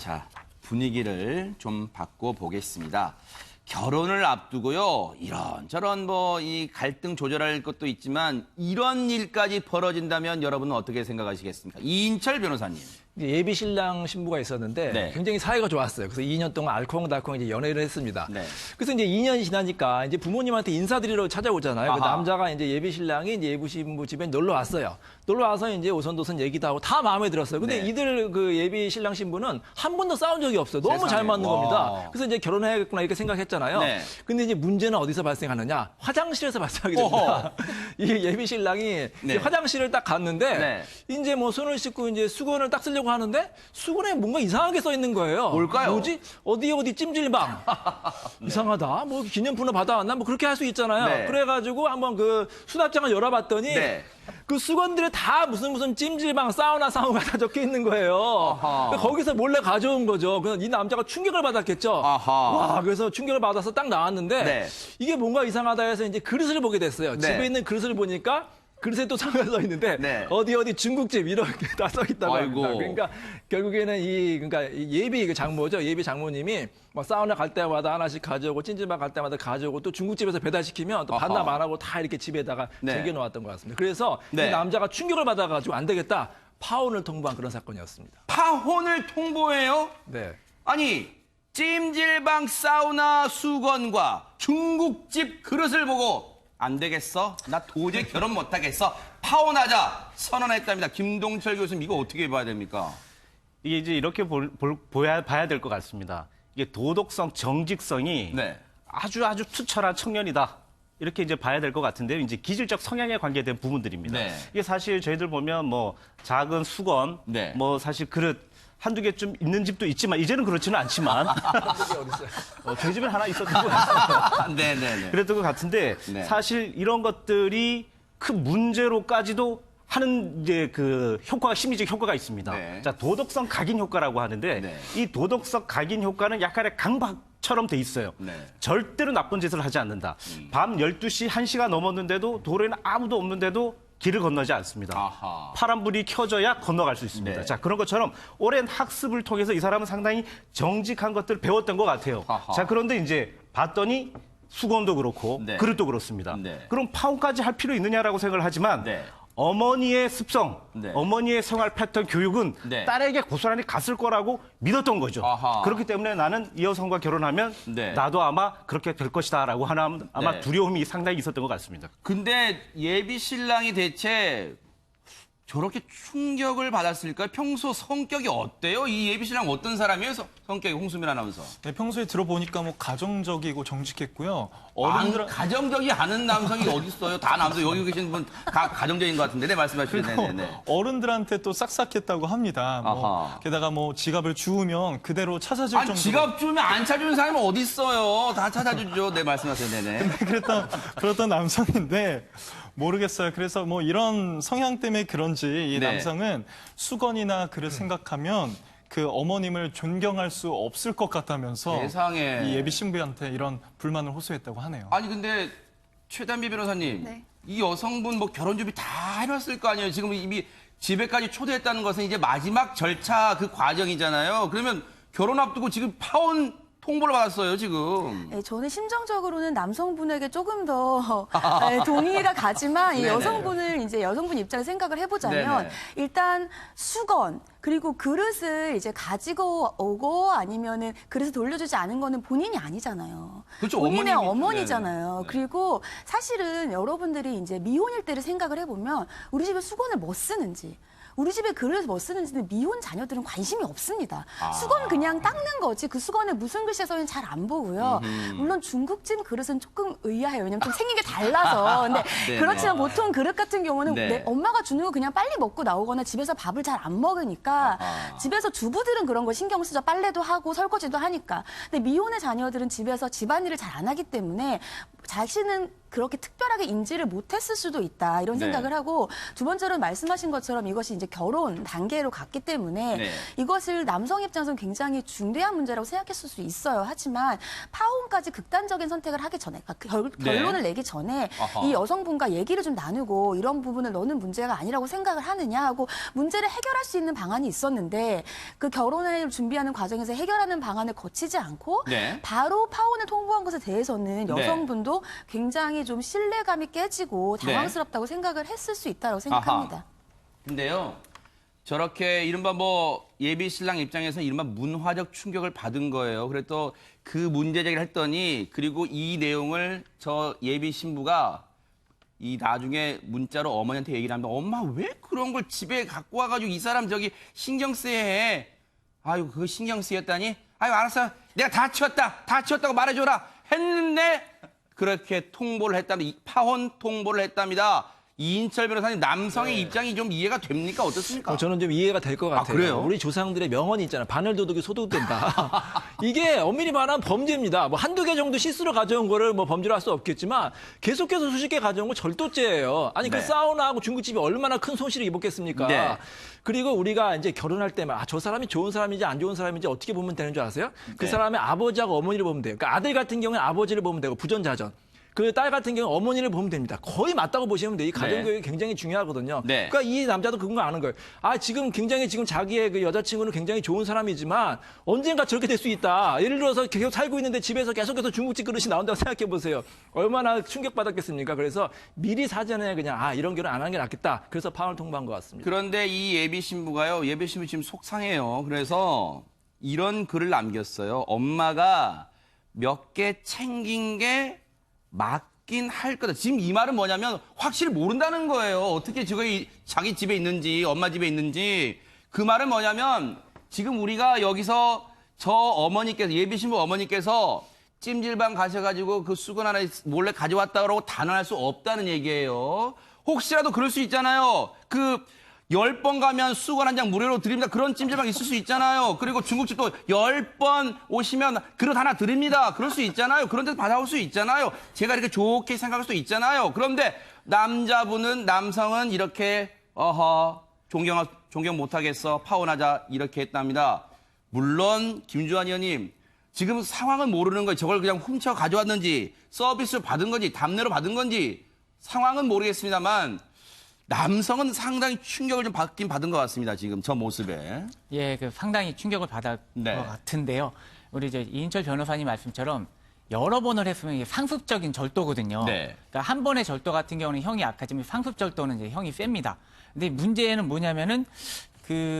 자, 분위기를 좀 바꿔보겠습니다. 결혼을 앞두고요. 이런저런 이 갈등 조절할 것도 있지만 이런 일까지 벌어진다면 여러분은 어떻게 생각하시겠습니까? 이인철 변호사님. 예비 신랑 신부가 있었는데 네. 굉장히 사이가 좋았어요. 그래서 2년 동안 알콩달콩 이제 연애를 했습니다. 네. 그래서 이제 2년이 지나니까 이제 부모님한테 인사드리러 찾아오잖아요. 그 아하. 남자가 이제 예비 신랑이 이제 예비 신부 집에 놀러 왔어요. 놀러 와서 이제 오선도선 얘기도 하고 다 마음에 들었어요. 근데 네. 이들 그 예비 신랑 신부는 한 번도 싸운 적이 없어요. 너무 세상에. 잘 맞는 와. 겁니다. 그래서 이제 결혼해야겠구나 이렇게 생각했잖아요. 네. 근데 이제 문제는 어디서 발생하느냐? 화장실에서 발생하게 됩니다. 이 예비 신랑이 네. 이제 화장실을 딱 갔는데 네. 이제 뭐 손을 씻고 이제 수건을 딱 쓰려고 하는데 수건에 뭔가 이상하게 써 있는 거예요. 뭘까요? 뭐지? 어디 찜질방. 네. 이상하다. 뭐 기념품을 받아왔나? 뭐 그렇게 할 수 있잖아요. 네. 그래가지고 한번 그 수납장을 열어봤더니 네. 그 수건들에 다 무슨 찜질방, 사우나가 다 적혀 있는 거예요. 아하. 거기서 몰래 가져온 거죠. 그래서 이 남자가 충격을 받았겠죠. 아하. 와, 그래서 충격을 받아서 딱 나왔는데 네. 이게 뭔가 이상하다 해서 이제 그릇을 보게 됐어요. 네. 집에 있는 그릇을 보니까 그릇에 또 상가 써 있는데 네. 어디 중국집 이렇게 다 써 있다고 아이고. 합니다. 그러니까 결국에는 그러니까 예비 그 장모죠. 예비 장모님이 막 사우나 갈 때마다 하나씩 가져오고 찜질방 갈 때마다 가져오고 또 중국집에서 배달시키면 또 아하. 반납 안 하고 다 이렇게 집에다가 네. 쟁여놓았던 것 같습니다. 그래서 네. 이 남자가 충격을 받아가지고 안 되겠다. 파혼을 통보한 그런 사건이었습니다. 파혼을 통보해요? 네. 아니, 찜질방 사우나 수건과 중국집 그릇을 보고 안 되겠어? 나 도저히 결혼 못하겠어. 파혼하자 선언했답니다. 김동철 교수님 이거 어떻게 봐야 됩니까? 이게 이제 이렇게 봐야 될 것 같습니다. 이게 도덕성, 정직성이 네. 아주 투철한 청년이다. 이렇게 이제 봐야 될 것 같은데요. 이제 기질적 성향에 관계된 부분들입니다. 네. 이게 사실 저희들 보면 뭐 작은 수건, 네. 뭐 사실 그릇 한두 개쯤 있는 집도 있지만 이제는 그렇지는 않지만 저희 집에 하나 있었던 것 같아요. 네네네. 그랬던 것 같은데 네. 사실 이런 것들이 큰 문제로까지도 하는 이제 그 효과가 심리적 효과가 있습니다. 네. 자, 도덕성 각인 효과라고 하는데 네. 이 도덕성 각인 효과는 약간의 강박처럼 돼 있어요. 네. 절대로 나쁜 짓을 하지 않는다. 밤 12시, 1시가 넘었는데도 도로에는 아무도 없는데도 길을 건너지 않습니다. 아하. 파란불이 켜져야 건너갈 수 있습니다. 네. 자, 그런 것처럼 오랜 학습을 통해서 이 사람은 상당히 정직한 것들을 배웠던 것 같아요. 아하. 자, 그런데 이제 봤더니 수건도 그렇고 네. 그릇도 그렇습니다. 네. 그럼 파혼까지 할 필요 있느냐라고 생각을 하지만 네. 어머니의 습성, 네. 어머니의 생활 패턴 교육은 네. 딸에게 고스란히 갔을 거라고 믿었던 거죠. 아하. 그렇기 때문에 나는 이 여성과 결혼하면 네. 나도 아마 그렇게 될 것이다라고 하는 아마 네. 두려움이 상당히 있었던 것 같습니다. 근데 예비 신랑이 대체 저렇게 충격을 받았을까요? 평소 성격이 어때요? 이 예비 신랑 어떤 사람이에요? 성격이 홍수민 아나운서. 네, 평소에 들어보니까 뭐 가정적이고 정직했고요. 가정적이 않은 남성이 어디 있어요? 다 남성 여기 계신 분 다 가정적인 것 같은데 네 말씀하시죠. 그리고 네네네. 어른들한테 또 싹싹했다고 합니다. 아하. 게다가 뭐 지갑을 주우면 그대로 찾아줄 아니 정도로 지갑 주면 안 찾아주는 사람이 어디 있어요? 다 찾아주죠. 네 말씀하세요. 네네. 그랬던 남성인데 모르겠어요. 그래서 뭐 이런 성향 때문에 그런지 이 네. 남성은 수건이나 그릇 생각하면 그 어머님을 존경할 수 없을 것 같다면서 세상에. 이 예비 신부한테 이런 불만을 호소했다고 하네요. 아니 근데 최단비 변호사님, 네. 이 여성분 뭐 결혼 준비 다 해놨을 거 아니에요? 지금 이미 집에까지 초대했다는 것은 이제 마지막 절차 그 과정이잖아요. 그러면 결혼 앞두고 지금 파혼 통보를 받았어요, 지금. 네, 저는 심정적으로는 남성분에게 조금 더 동의가 가지만 이 네네. 여성분을 이제 여성분 입장에서 생각을 해보자면 네네. 일단 수건 그리고 그릇을 이제 가지고 오고 아니면은 그릇을 돌려주지 않은 거는 본인이 아니잖아요. 그렇죠, 본인의 어머님이- 어머니잖아요. 네네. 그리고 사실은 여러분들이 이제 미혼일 때를 생각을 해보면 우리 집에 수건을 뭐 쓰는지. 우리 집에 그릇을 뭐 쓰는지는 미혼 자녀들은 관심이 없습니다. 수건 그냥 닦는 거지 그 수건에 무슨 글씨 써있는지 잘 안 보고요. 물론 중국집 그릇은 조금 의아해요. 왜냐면 좀 생긴 게 달라서. 근데 네네. 그렇지만 보통 그릇 같은 경우는 네. 내 엄마가 주는 거 그냥 빨리 먹고 나오거나 집에서 밥을 잘 안 먹으니까 집에서 주부들은 그런 거 신경 쓰죠. 빨래도 하고 설거지도 하니까. 근데 미혼의 자녀들은 집에서 집안일을 잘 안 하기 때문에 자신은 그렇게 특별하게 인지를 못했을 수도 있다 이런 네. 생각을 하고 두 번째로 말씀하신 것처럼 이것이 이제 결혼 단계로 갔기 때문에 네. 이것을 남성 입장에서는 굉장히 중대한 문제라고 생각했을 수 있어요. 하지만 파혼까지 극단적인 선택을 하기 전에 그러니까 결론을 내기 전에 아하. 이 여성분과 얘기를 좀 나누고 이런 부분을 너는 문제가 아니라고 생각을 하느냐 하고 문제를 해결할 수 있는 방안이 있었는데 그 결혼을 준비하는 과정에서 해결하는 방안을 거치지 않고 네. 바로 파혼을 통보한 것에 대해서는 네. 여성분도 굉장히 좀 신뢰감이 깨지고 네. 당황스럽다고 생각을 했을 수 있다고 생각합니다. 아하. 근데요, 저렇게 이른바 뭐 예비 신랑 입장에서 이른바 문화적 충격을 받은 거예요. 그래서 그 문제 제기를 했더니 그리고 이 내용을 저 예비 신부가 이 나중에 문자로 어머니한테 얘기를 합니다. 엄마 왜 그런 걸 집에 갖고 와가지고 이 사람 저기 신경 쓰게 해. 아유 그거 신경 쓰였다니. 아유 알았어. 내가 다 치웠다고 말해줘라. 했는데 그렇게 통보를 했답니다. 파혼 통보를 했답니다. 이인철 변호사님 남성의 입장이 좀 이해가 됩니까? 어떻습니까? 저는 좀 이해가 될 것 같아요. 그래요? 우리 조상들의 명언이 있잖아요. 바늘 도둑이 소독된다. 이게 엄밀히 말하면 범죄입니다. 뭐 한두 개 정도 실수로 가져온 거를 뭐 범죄로 할 수 없겠지만 계속해서 수십 개 가져온 거 절도죄예요. 아니 네. 그 사우나하고 중국집이 얼마나 큰 손실을 입었겠습니까? 네. 그리고 우리가 이제 결혼할 때만 저 사람이 좋은 사람인지 안 좋은 사람인지 어떻게 보면 되는 줄 아세요? 그 네. 사람의 아버지하고 어머니를 보면 돼요. 그러니까 아들 같은 경우는 아버지를 보면 되고 부전자전. 그 딸 같은 경우는 어머니를 보면 됩니다. 거의 맞다고 보시면 돼요. 이 가정교육이 굉장히 중요하거든요. 네. 그러니까 이 남자도 그런 거 아는 거예요. 아, 지금 굉장히 지금 자기의 그 여자친구는 굉장히 좋은 사람이지만 언젠가 저렇게 될 수 있다. 예를 들어서 계속 살고 있는데 집에서 계속해서 중국집 그릇이 나온다고 생각해 보세요. 얼마나 충격받았겠습니까? 그래서 미리 사전에 그냥 이런 결혼 안 하는 게 낫겠다. 그래서 파혼을 통보한 것 같습니다. 그런데 이 예비 신부가요. 예비 신부 지금 속상해요. 그래서 이런 글을 남겼어요. 엄마가 몇 개 챙긴 게 맞긴 할 거다. 지금 이 말은 뭐냐면 확실히 모른다는 거예요. 어떻게 자기 집에 있는지 엄마 집에 있는지. 그 말은 뭐냐면 지금 우리가 여기서 저 어머니께서 예비 신부 어머니께서 찜질방 가셔가지고 그 수건 하나 몰래 가져왔다고 단언할 수 없다는 얘기예요. 혹시라도 그럴 수 있잖아요. 10번 가면 수건 한 장 무료로 드립니다. 그런 찜질방 있을 수 있잖아요. 그리고 중국집도 10번 오시면 그릇 하나 드립니다. 그럴 수 있잖아요. 그런 데서 받아올 수 있잖아요. 제가 이렇게 좋게 생각할 수 있잖아요. 그런데 남성은 이렇게 존경 못하겠어. 파혼하자 이렇게 했답니다. 물론 김주환 의원님 지금 상황은 모르는 거예요. 저걸 그냥 훔쳐 가져왔는지 서비스를 받은 건지 답례로 받은 건지 상황은 모르겠습니다만 남성은 상당히 충격을 좀 받은 것 같습니다. 지금 저 모습에. 예, 상당히 충격을 받았 네. 것 같은데요. 우리 이제 이인철 변호사님 말씀처럼 여러 번을 했으면 이게 상습적인 절도거든요. 네. 그러니까 한 번의 절도 같은 경우는 형이 약하지만 상습 절도는 이제 형이 셉니다. 근데 문제는 뭐냐면은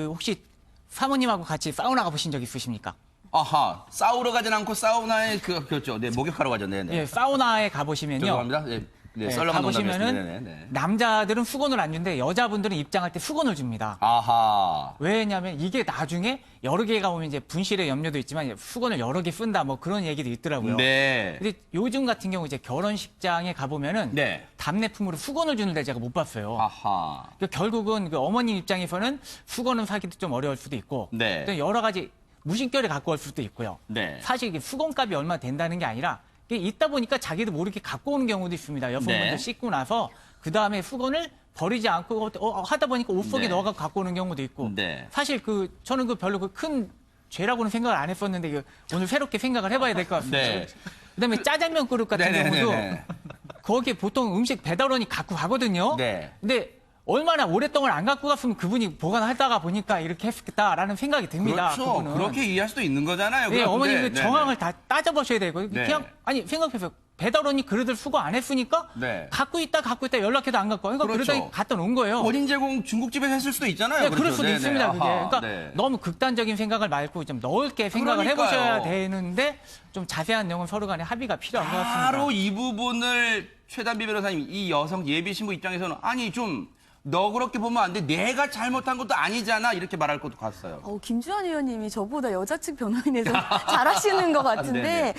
혹시 사모님하고 같이 사우나 가보신 적 있으십니까? 아하, 싸우러 가진 않고 사우나에 그렇죠. 네, 목욕하러 가죠. 네, 네. 예, 사우나에 가보시면요. 죄송합니다. 네, 네, 썰렁한 농담이었습니다. 가보시면은 네, 네, 네. 남자들은 수건을 안 주는데 여자분들은 입장할 때 수건을 줍니다. 아하. 왜냐하면 이게 나중에 여러 개가 오면 이제 분실의 염려도 있지만 수건을 여러 개 쓴다 뭐 그런 얘기도 있더라고요. 네. 근데 요즘 같은 경우 이제 결혼식장에 가보면은 네. 답례품으로 수건을 주는데 제가 못 봤어요. 아하. 그러니까 결국은 어머님 입장에서는 수건은 사기도 좀 어려울 수도 있고 네. 또 여러 가지 무심결에 갖고 올 수도 있고요. 네. 사실 이게 수건값이 얼마 된다는 게 아니라 이게 있다 보니까 자기도 모르게 갖고 오는 경우도 있습니다. 여성분들 네. 씻고 나서 그 다음에 수건을 버리지 않고 하다 보니까 옷 속에 네. 넣어서 갖고 오는 경우도 있고 네. 사실 저는 별로 큰 죄라고는 생각을 안 했었는데 오늘 새롭게 생각을 해봐야 될 것 같습니다. 네. 그다음에 짜장면 그릇 같은 네네네네. 경우도 거기에 보통 음식 배달원이 갖고 가거든요. 네. 근데 얼마나 오랫동안 안 갖고 갔으면 그분이 보관하다가 보니까 이렇게 했겠다라는 생각이 듭니다. 그렇죠. 그분은. 그렇게 이해할 수도 있는 거잖아요. 네, 그럼. 어머님 네, 그 네, 정황을 네. 다 따져보셔야 되고 네. 그냥 생각해서 배달원이 그릇을 수거 안 했으니까 네. 갖고 있다 연락해도 안 갖고 그러니까 그렇죠. 그러다 갖다 놓은 거예요. 본인 제공 중국집에서 했을 수도 있잖아요. 네, 그럴 그렇죠. 수도 네, 있습니다. 네. 그게. 아하, 그러니까 네. 너무 극단적인 생각을 말고 좀 넓게 생각을 그러니까요. 해보셔야 되는데 좀 자세한 내용은 서로 간에 합의가 필요한 것 같습니다. 바로 이 부분을 최단비 변호사님, 이 여성 예비 신부 입장에서는 아니 좀 너그럽게 보면 안 돼. 내가 잘못한 것도 아니잖아. 이렇게 말할 것도 같아요. 김주환 의원님이 저보다 여자 측 변호인에서 잘하시는 것 같은데 네네.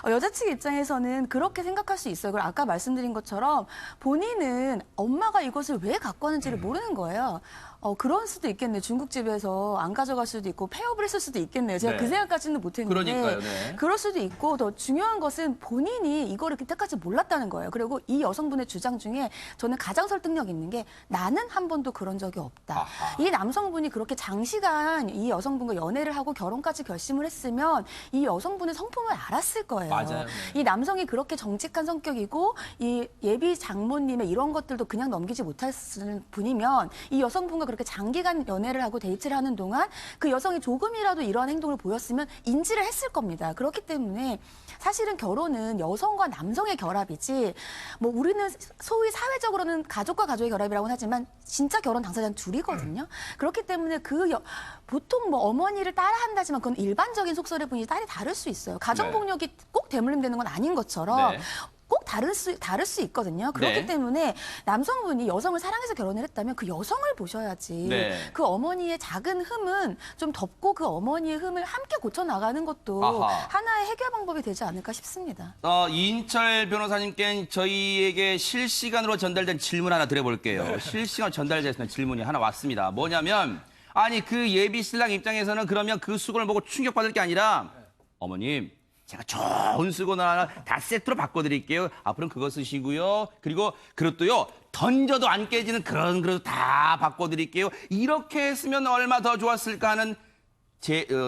여자 측 입장에서는 그렇게 생각할 수 있어요. 그리고 아까 말씀드린 것처럼 본인은 엄마가 이것을 왜 갖고 왔는지를 모르는 거예요. 그럴 수도 있겠네요. 중국집에서 안 가져갈 수도 있고 폐업을 했을 수도 있겠네요. 제가 네. 그 생각까지는 못했는데 그러니까요, 네. 그럴 수도 있고 더 중요한 것은 본인이 이거를 그때까지 몰랐다는 거예요. 그리고 이 여성분의 주장 중에 저는 가장 설득력 있는 게 나는 한 번도 그런 적이 없다. 아하. 이 남성분이 그렇게 장시간 이 여성분과 연애를 하고 결혼까지 결심을 했으면 이 여성분의 성품을 알았을 거예요. 맞아요. 네. 이 남성이 그렇게 정직한 성격이고 이 예비 장모님의 이런 것들도 그냥 넘기지 못하는 분이면 이 여성분과 그렇게 장기간 연애를 하고 데이트를 하는 동안 그 여성이 조금이라도 이러한 행동을 보였으면 인지를 했을 겁니다. 그렇기 때문에 사실은 결혼은 여성과 남성의 결합이지 뭐 우리는 소위 사회적으로는 가족과 가족의 결합이라고는 하지만 진짜 결혼 당사자는 둘이거든요. 그렇기 때문에 보통 뭐 어머니를 따라한다지만 그건 일반적인 속설의 분이 딸이 다를 수 있어요. 가정폭력이 꼭 대물림되는 건 아닌 것처럼 네. 꼭 다를 수 있거든요. 그렇기 네. 때문에 남성분이 여성을 사랑해서 결혼을 했다면 그 여성을 보셔야지. 네. 그 어머니의 작은 흠은 좀 덮고 그 어머니의 흠을 함께 고쳐나가는 것도 아하. 하나의 해결 방법이 되지 않을까 싶습니다. 이인철 변호사님께 저희에게 실시간으로 전달된 질문 하나 드려볼게요. 실시간 전달됐는 질문이 하나 왔습니다. 뭐냐면 아니 그 예비 신랑 입장에서는 그러면 그 수건을 보고 충격받을 게 아니라 어머님 제가 좋은 수건 하나 다 세트로 바꿔드릴게요. 앞으로는 그거 쓰시고요. 그리고 그릇도요. 던져도 안 깨지는 그런 그릇 다 바꿔드릴게요. 이렇게 했으면 얼마 더 좋았을까 하는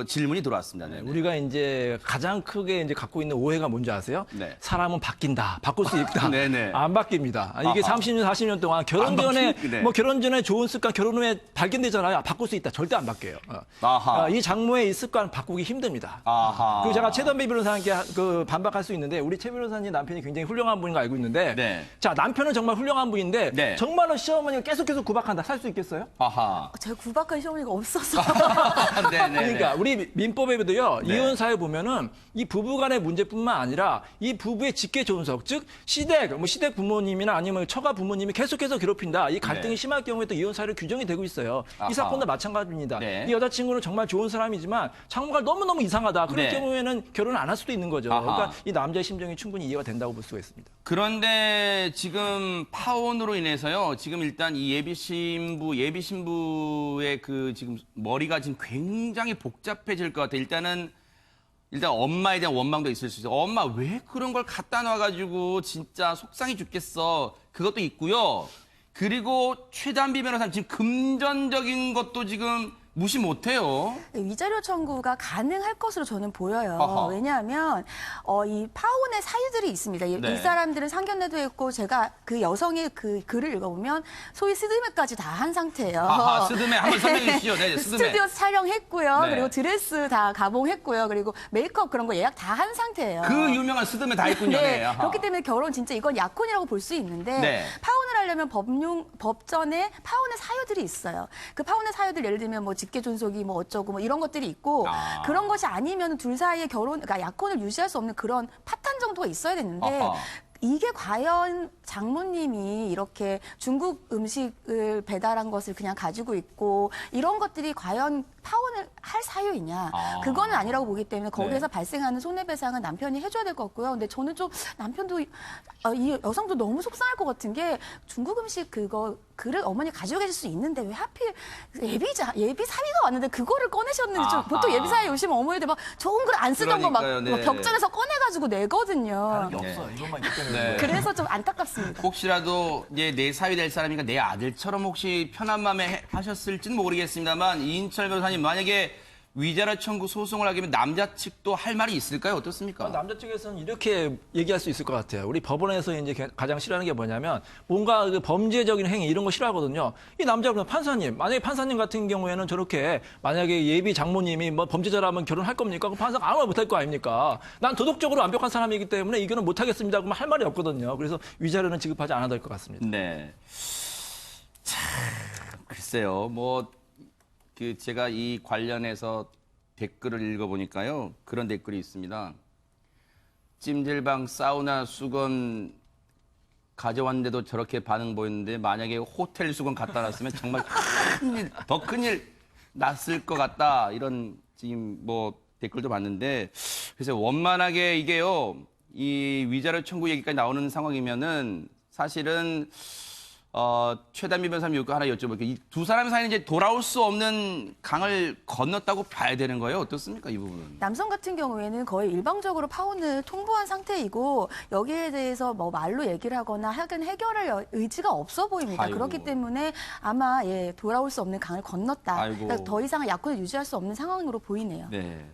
질문이 들어왔습니다. 네. 우리가 이제 가장 크게 이제 갖고 있는 오해가 뭔지 아세요? 네. 사람은 바뀐다, 바꿀 수 있다. 네네. 안 바뀝니다. 이게 아하. 30년, 40년 동안 결혼 안 전에 바뀌네. 뭐 결혼 전에 좋은 습관, 결혼 후에 발견되잖아요. 바꿀 수 있다. 절대 안 바뀌어요. 아하. 이 장모의 이 습관 바꾸기 힘듭니다. 아하. 그리고 제가 최단배 변호사님께 반박할 수 있는데 우리 최 변호사님 남편이 굉장히 훌륭한 분인 거 알고 있는데 네. 자 남편은 정말 훌륭한 분인데 네. 정말로 시어머니가 계속해서 구박한다. 살 수 있겠어요? 아하. 제가 구박할 시어머니가 없어서. 네네. 그러니까 우리 민법에도요 네. 이혼 사유 보면은 이 부부간의 문제뿐만 아니라 이 부부의 직계 존속 즉 시댁 부모님이나 아니면 처가 부모님이 계속해서 괴롭힌다 이 갈등이 네. 심할 경우에 또 이혼 사유로 규정이 되고 있어요. 아하. 이 사건도 마찬가지입니다. 네. 이 여자친구는 정말 좋은 사람이지만 장모가 너무너무 이상하다. 그럴 네. 경우에는 결혼을 안 할 수도 있는 거죠. 아하. 그러니까 이 남자의 심정이 충분히 이해가 된다고 볼 수가 있습니다. 그런데 지금 파혼으로 인해서요. 지금 일단 이 예비 신부의 그 지금 머리가 지금 굉장히 복잡해질 것 같아요. 일단 엄마에 대한 원망도 있을 수 있어요. 엄마 왜 그런 걸 갖다 놔가지고 진짜 속상해 죽겠어. 그것도 있고요. 그리고 최단비 변호사님 지금 금전적인 것도 지금 무시 못해요. 위자료 청구가 가능할 것으로 저는 보여요. 아하. 왜냐하면 이 파혼의 사유들이 있습니다. 네. 이 사람들은 상견례도 했고 제가 그 여성의 그 글을 읽어보면 소위 스드메까지 다 한 상태예요. 아하, 스드메 한번 설명해 주시죠. 네, 스드메. 스튜디오 촬영했고요. 네. 그리고 드레스 다 가봉했고요. 그리고 메이크업 그런 거 예약 다 한 상태예요. 그 유명한 스드메 다 했군요. 네, 네. 아하. 그렇기 때문에 결혼 진짜 이건 약혼이라고 볼 수 있는데 네. 파혼을 하려면 법전에 파혼의 사유들이 있어요. 그 파혼의 사유들 예를 들면 뭐 직계 존속이 뭐 어쩌고 뭐 이런 것들이 있고 아. 그런 것이 아니면 둘 사이의 그러니까 약혼을 유지할 수 없는 그런 파탄 정도가 있어야 되는데 아하. 이게 과연 장모님이 이렇게 중국 음식을 배달한 것을 그냥 가지고 있고 이런 것들이 과연 파혼을 할 사유이냐. 아. 그거는 아니라고 보기 때문에 거기에서 네. 발생하는 손해배상은 남편이 해줘야 될 것 같고요. 근데 저는 좀 남편도 이 여성도 너무 속상할 것 같은 게 중국 음식 그를 어머니 가지고 계실 수 있는데 왜 하필 예비 사위가 왔는데 그거를 꺼내셨는지 좀 아하. 보통 예비 사위 오시면 어머니들 막 좋은 걸 안 쓰던 거 막 그러니까요, 네. 벽전에서 꺼내가지고 내거든요. 이게 없어. 이것만 있기 때문에. 네. 그래서 좀 안타깝습니다. 혹시라도 이제 내 사위 될 사람이니까 내 아들처럼 혹시 편한 마음에 하셨을지는 모르겠습니다만 이인철 변호사님 만약에 위자료 청구 소송을 하게 되면 남자 측도 할 말이 있을까요? 어떻습니까? 남자 측에서는 이렇게 얘기할 수 있을 것 같아요. 우리 법원에서 이제 가장 싫어하는 게 뭐냐면 뭔가 그 범죄적인 행위 이런 거 싫어하거든요. 이 남자분 판사님, 만약에 판사님 같은 경우에는 저렇게 만약에 예비 장모님이 뭐 범죄자라면 결혼할 겁니까? 그럼 판사가 아무 말 못할 거 아닙니까? 난 도덕적으로 완벽한 사람이기 때문에 이거는 못하겠습니다. 그러면 할 말이 없거든요. 그래서 위자료는 지급하지 않아도 될 것 같습니다. 네. 참, 글쎄요. 제가 이 관련해서 댓글을 읽어보니까요. 그런 댓글이 있습니다. 찜질방 사우나 수건 가져왔는데도 저렇게 반응 보였는데 만약에 호텔 수건 갖다 놨으면 정말 더 큰일 났을 것 같다. 이런 지금 댓글도 봤는데 그래서 원만하게 이게요. 이 위자료 청구 얘기까지 나오는 상황이면은 사실은 최단비 변호사님 이거 하나 여쭤볼게요. 이 두 사람 사이는 이제 돌아올 수 없는 강을 건넜다고 봐야 되는 거예요? 어떻습니까, 이 부분은? 남성 같은 경우에는 거의 일방적으로 파혼을 통보한 상태이고 여기에 대해서 뭐 말로 얘기를 하거나 하긴 해결할 의지가 없어 보입니다. 아이고. 그렇기 때문에 아마 돌아올 수 없는 강을 건넜다. 아이고. 그러니까 더 이상 약혼을 유지할 수 없는 상황으로 보이네요. 네.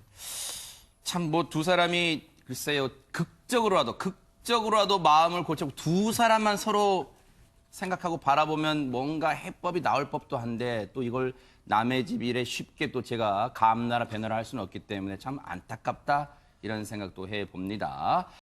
참 뭐 두 사람이 글쎄요 극적으로라도 마음을 고치고 두 사람만 서로 생각하고 바라보면 뭔가 해법이 나올 법도 한데 또 이걸 남의 집 일에 쉽게 또 제가 감나라 배나라 할 수는 없기 때문에 참 안타깝다 이런 생각도 해봅니다.